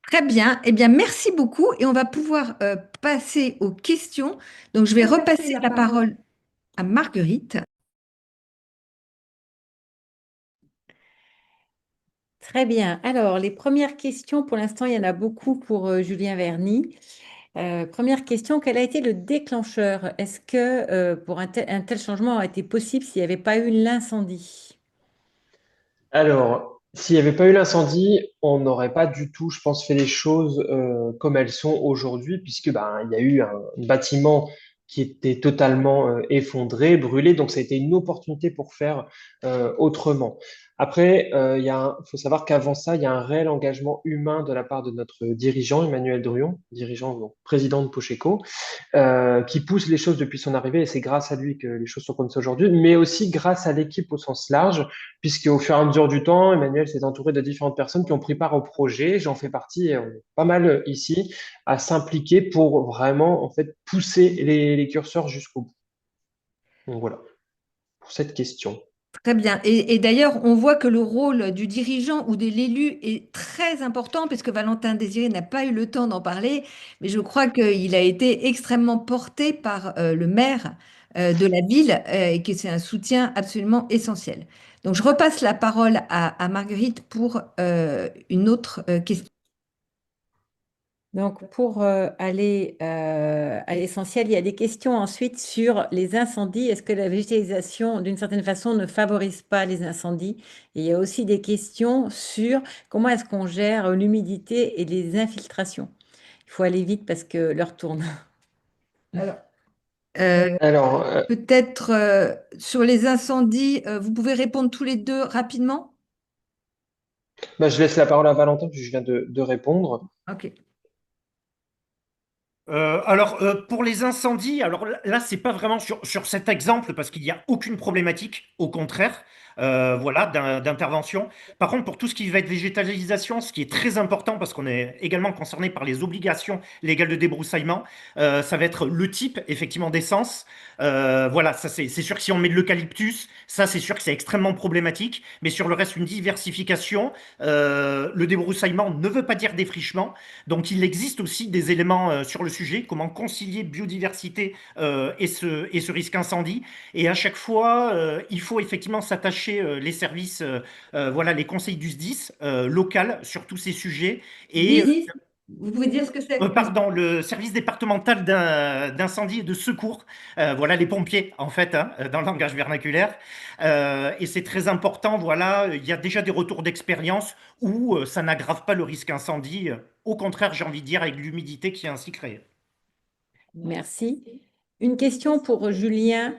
Très bien. Eh bien, merci beaucoup. Et on va pouvoir passer aux questions. Donc, je vais repasser la parole à Marguerite. Très bien. Alors, les premières questions, pour l'instant, il y en a beaucoup pour Julien Verny. Première question, quel a été le déclencheur? Est-ce que pour un tel changement a été possible s'il n'y avait pas eu l'incendie? Alors, s'il n'y avait pas eu l'incendie, on n'aurait pas du tout, je pense, fait les choses comme elles sont aujourd'hui, puisque ben, il y a eu un bâtiment qui était totalement effondré, brûlé, donc ça a été une opportunité pour faire autrement. Après, faut savoir qu'avant ça, il y a un réel engagement humain de la part de notre dirigeant, Emmanuel Drion, dirigeant, donc, président de Pocheco, qui pousse les choses depuis son arrivée, et c'est grâce à lui que les choses sont comme ça aujourd'hui, mais aussi grâce à l'équipe au sens large, puisque au fur et à mesure du temps, Emmanuel s'est entouré de différentes personnes qui ont pris part au projet. J'en fais partie, et on est pas mal ici à s'impliquer pour vraiment en fait pousser les curseurs jusqu'au bout. Donc voilà pour cette question. Très bien. Et d'ailleurs, on voit que le rôle du dirigeant ou de l'élu est très important, puisque Valentin Désiré n'a pas eu le temps d'en parler, mais je crois qu'il a été extrêmement porté par le maire de la ville et que c'est un soutien absolument essentiel. Donc, je repasse la parole à Marguerite pour une autre question. Donc, pour aller à l'essentiel, il y a des questions ensuite sur les incendies. Est-ce que la végétalisation, d'une certaine façon, ne favorise pas les incendies? Et il y a aussi des questions sur comment est-ce qu'on gère l'humidité et les infiltrations. Il faut aller vite parce que l'heure tourne. Alors, euh, Alors, peut-être sur les incendies, vous pouvez répondre tous les deux rapidement? bah, je laisse la parole à Valentin, puis je viens de répondre. Ok. Pour les incendies, alors là, c'est pas vraiment sur cet exemple parce qu'il n'y a aucune problématique, au contraire, voilà, d'intervention. Par contre, pour tout ce qui va être végétalisation, ce qui est très important parce qu'on est également concerné par les obligations légales de débroussaillement, ça va être le type, effectivement, d'essence. Voilà, ça c'est sûr que si on met de l'eucalyptus, ça c'est sûr que c'est extrêmement problématique. Mais sur le reste, une diversification. Le débroussaillement ne veut pas dire défrichement. Donc il existe aussi des éléments sur le sujet, comment concilier biodiversité et ce risque incendie. Et à chaque fois, il faut effectivement s'attacher les services, voilà, les conseils du SDIS local sur tous ces sujets. Et 10, vous pouvez dire ce que c'est? pardon, le service départemental d'incendie et de secours, voilà les pompiers en fait, hein, dans le langage vernaculaire. Et c'est très important, voilà, il y a déjà des retours d'expérience où ça n'aggrave pas le risque incendie. Au contraire, j'ai envie de dire, avec l'humidité qui est ainsi créée. Merci. Une question pour Julien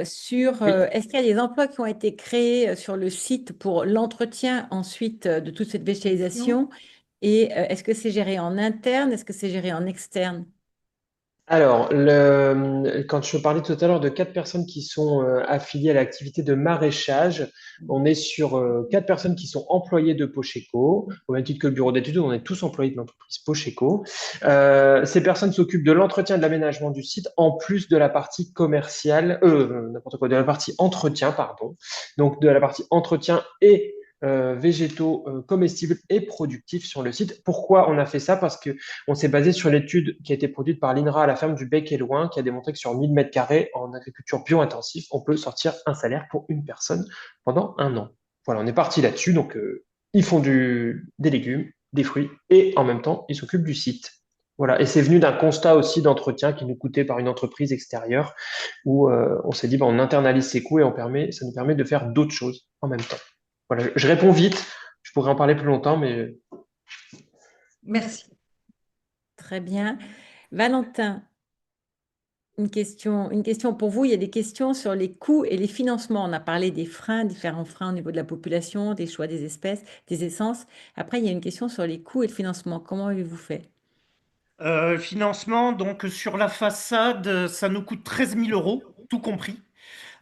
sur Oui. est-ce qu'il y a des emplois qui ont été créés sur le site pour l'entretien ensuite de toute cette végétalisation? Et est-ce que c'est géré en interne? Est-ce que c'est géré en externe? Alors, quand je parlais tout à l'heure de 4 personnes qui sont affiliées à l'activité de maraîchage, on est sur 4 personnes qui sont employées de Pocheco, au même titre que le bureau d'études, on est tous employés de l'entreprise Pocheco. Ces personnes s'occupent de l'entretien et de l'aménagement du site, en plus de la partie commerciale, n'importe quoi, de la partie entretien, pardon. Donc, de la partie entretien et végétaux comestibles et productifs sur le site. Pourquoi on a fait ça? Parce que on s'est basé sur l'étude qui a été produite par l'INRA à la ferme du Bec et Loin, qui a démontré que sur 1000 mètres carrés en agriculture bio-intensive, on peut sortir un salaire pour une personne pendant un an. Voilà, on est parti là-dessus. Donc, ils font des légumes, des fruits et en même temps, ils s'occupent du site. Voilà, et c'est venu d'un constat aussi d'entretien qui nous coûtait par une entreprise extérieure où on s'est dit, bah, on internalise ses coûts et ça nous permet de faire d'autres choses en même temps. Voilà, je réponds vite. Je pourrais en parler plus longtemps, mais Merci. Très bien. Valentin, une question pour vous. Il y a des questions sur les coûts et les financements. On a parlé des freins, différents freins au niveau de la population, des choix des espèces, des essences. Après, il y a une question sur les coûts et le financement. Comment avez-vous fait? Financement, donc sur la façade, ça nous coûte 13 000 euros, tout compris.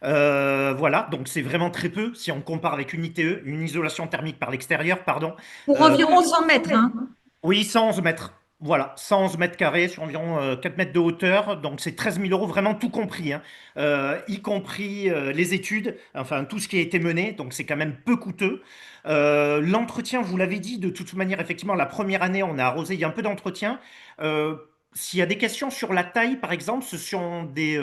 Voilà, donc c'est vraiment très peu si on compare avec une ITE, une isolation thermique par l'extérieur, pardon. Pour Euh, environ 100 mètres, hein. oui, 111 mètres. Voilà, 111 mètres carrés sur environ 4 mètres de hauteur. Donc c'est 13 000 euros, vraiment tout compris, hein. Y compris les études, enfin tout ce qui a été mené. Donc c'est quand même peu coûteux. L'entretien, vous l'avez dit, de toute manière, effectivement, la première année, on a arrosé, il y a un peu d'entretien. Euh, S'il y a des questions sur la taille, par exemple, ce sont des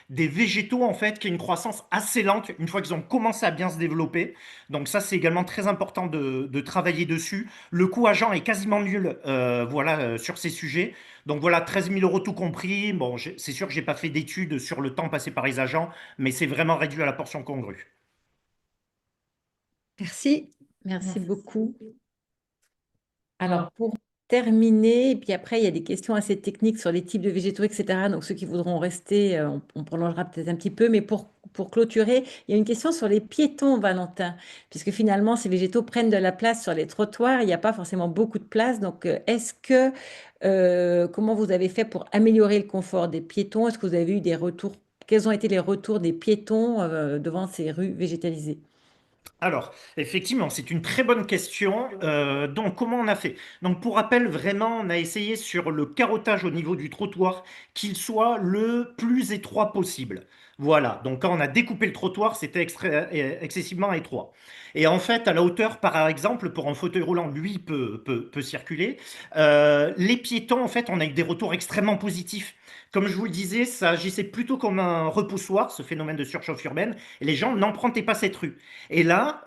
végétaux en fait qui ont une croissance assez lente une fois qu'ils ont commencé à bien se développer. Donc ça, c'est également très important de travailler dessus. Le coût agent est quasiment nul, voilà, sur ces sujets. Donc voilà, 13 000 euros tout compris. Bon, c'est sûr que j'ai pas fait d'études sur le temps passé par les agents, mais c'est vraiment réduit à la portion congrue. Merci. Merci beaucoup. Alors, pour terminer, et puis après, il y a des questions assez techniques sur les types de végétaux, etc. Donc, ceux qui voudront rester, on prolongera peut-être un petit peu. Mais pour clôturer, il y a une question sur les piétons, Valentin, puisque finalement, ces végétaux prennent de la place sur les trottoirs. Il n'y a pas forcément beaucoup de place. Donc, comment vous avez fait pour améliorer le confort des piétons? Est-ce que vous avez eu des retours? Quels ont été les retours des piétons, devant ces rues végétalisées? Alors, effectivement, c'est une très bonne question. Donc, comment on a fait? Donc, pour rappel, vraiment, on a essayé sur le carottage au niveau du trottoir qu'il soit le plus étroit possible. Voilà. Donc, quand on a découpé le trottoir, c'était excessivement étroit. Et en fait, à la hauteur, par exemple, pour un fauteuil roulant, lui peut circuler. Les piétons, en fait, on a eu des retours extrêmement positifs. Comme je vous le disais, ça agissait plutôt comme un repoussoir, ce phénomène de surchauffe urbaine, et les gens n'empruntaient pas cette rue. Et là,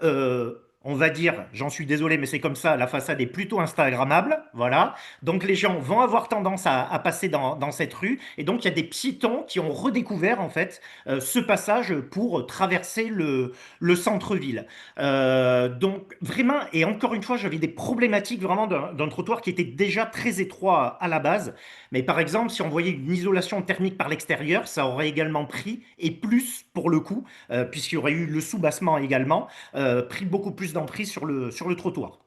on va dire, j'en suis désolé, mais c'est comme ça, la façade est plutôt instagrammable, voilà. Donc les gens vont avoir tendance à passer dans cette rue, et donc il y a des piétons qui ont redécouvert en fait ce passage pour traverser le centre-ville. Donc vraiment, et encore une fois, j'avais des problématiques vraiment d'un trottoir qui était déjà très étroit à la base. Mais par exemple, si on voyait une isolation thermique par l'extérieur, ça aurait également pris, et plus pour le coup, puisqu'il y aurait eu le soubassement également, pris beaucoup plus d'emprise sur le trottoir.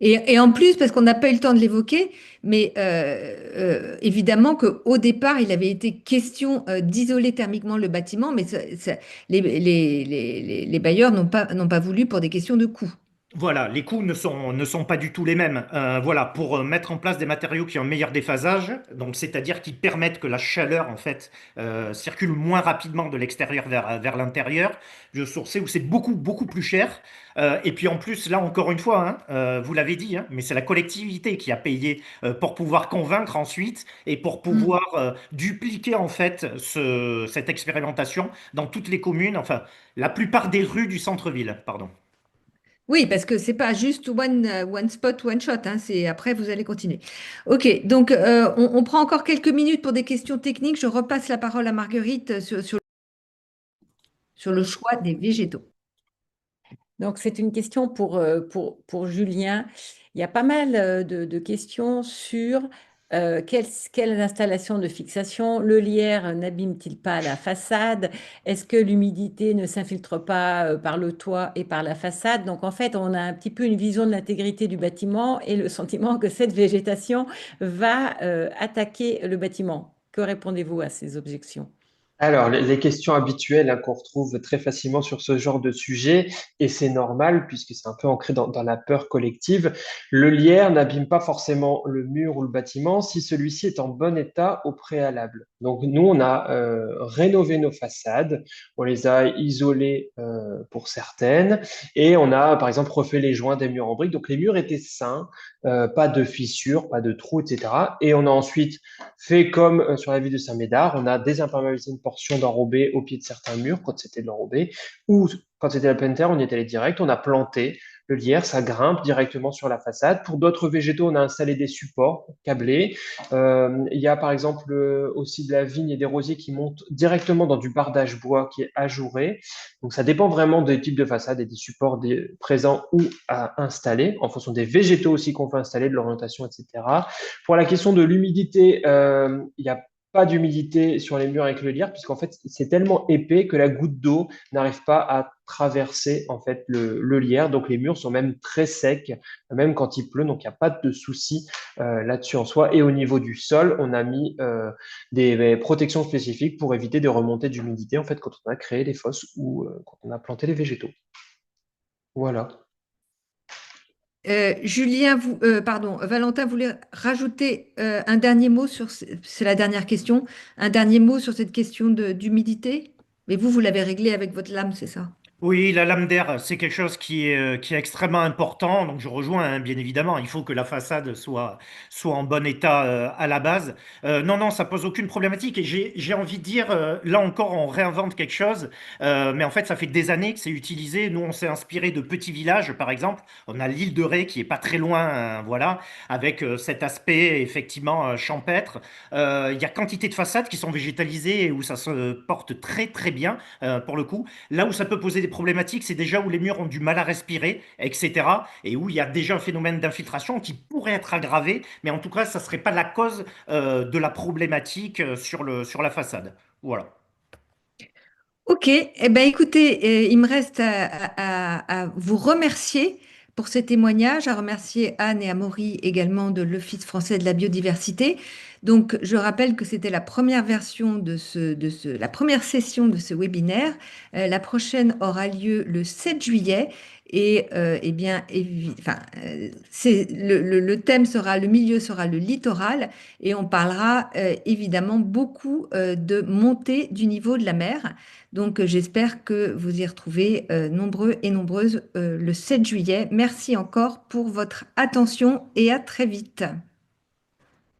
Et en plus, parce qu'on n'a pas eu le temps de l'évoquer, mais évidemment qu'au départ, il avait été question d'isoler thermiquement le bâtiment, mais les bailleurs n'ont pas voulu pour des questions de coût. Voilà, les coûts ne sont pas du tout les mêmes. Voilà, pour mettre en place des matériaux qui ont un meilleur déphasage, donc c'est-à-dire qui permettent que la chaleur en fait circule moins rapidement de l'extérieur vers l'intérieur, je sourçais où c'est beaucoup beaucoup plus cher. Et puis en plus, là encore une fois, hein, vous l'avez dit, hein, mais c'est la collectivité qui a payé pour pouvoir convaincre ensuite et pour Mm. pouvoir dupliquer en fait cette expérimentation dans toutes les communes, enfin la plupart des rues du centre-ville, pardon. Oui, parce que c'est pas juste one spot, one shot, hein, après, vous allez continuer. OK, donc on prend encore quelques minutes pour des questions techniques. Je repasse la parole à Marguerite sur le choix des végétaux. Donc, c'est une question pour Julien. Il y a pas mal de questions sur quelle installation de fixation, le lierre n'abîme-t-il pas la façade? Est-ce que l'humidité ne s'infiltre pas par le toit et par la façade? Donc, en fait, on a un petit peu une vision de l'intégrité du bâtiment et le sentiment que cette végétation va attaquer le bâtiment. Que répondez-vous à ces objections? Alors, les questions habituelles hein, qu'on retrouve très facilement sur ce genre de sujet, et c'est normal puisque c'est un peu ancré dans la peur collective, le lierre n'abîme pas forcément le mur ou le bâtiment si celui-ci est en bon état au préalable. Donc, nous, on a rénové nos façades, on les a isolées pour certaines, et on a, par exemple, refait les joints des murs en briques. Donc, les murs étaient sains, pas de fissures, pas de trous, etc. Et on a ensuite fait comme sur la ville de Saint-Médard, on a désimperméabilisé une portion d'enrobé au pied de certains murs quand c'était de l'enrobé, ou quand c'était la pleine terre, on y est allé direct, on a planté le lierre, ça grimpe directement sur la façade. Pour d'autres végétaux, on a installé des supports câblés. Il y a par exemple aussi de la vigne et des rosiers qui montent directement dans du bardage bois qui est ajouré. Donc ça dépend vraiment des types de façades et des supports présents ou à installer, en fonction des végétaux aussi qu'on veut installer, de l'orientation, etc. Pour la question de l'humidité, il n'y a pas d'humidité sur les murs avec le lierre, puisqu'en fait, c'est tellement épais que la goutte d'eau n'arrive pas à traverser en fait le lierre. Donc les murs sont même très secs, même quand il pleut. Donc il n'y a pas de souci là-dessus en soi. Et au niveau du sol, on a mis des protections spécifiques pour éviter des remontées d'humidité en fait quand on a créé les fosses ou quand on a planté les végétaux. Voilà. Valentin voulait rajouter un dernier mot c'est la dernière question, un dernier mot sur cette question d'humidité. Mais vous l'avez réglé avec votre lame, c'est ça? Oui, la lame d'air, c'est quelque chose qui est extrêmement important. Donc, je rejoins, hein, bien évidemment. Il faut que la façade soit en bon état à la base. Non, non, ça pose aucune problématique. Et j'ai envie de dire, là encore, on réinvente quelque chose. Mais en fait, ça fait des années que c'est utilisé. Nous, on s'est inspiré de petits villages, par exemple. On a l'île de Ré qui est pas très loin, voilà, avec cet aspect effectivement champêtre. Il y a quantité de façades qui sont végétalisées et où ça se porte très, très bien pour le coup. Là où ça peut poser des problématiques, c'est déjà où les murs ont du mal à respirer, etc. Et où il y a déjà un phénomène d'infiltration qui pourrait être aggravé, mais en tout cas, ça ne serait pas la cause de la problématique sur la façade. Voilà. Ok, eh ben écoutez, il me reste à vous remercier pour ces témoignages, à remercier Anne et Amaury également de l'Office français de la biodiversité. Donc, je rappelle que c'était la première version la première session de ce webinaire. La prochaine aura lieu le 7 juillet. Et eh bien, le thème sera, le milieu sera le littoral et on parlera évidemment beaucoup de montée du niveau de la mer. Donc, j'espère que vous y retrouvez nombreux et nombreuses le 7 juillet. Merci encore pour votre attention et à très vite.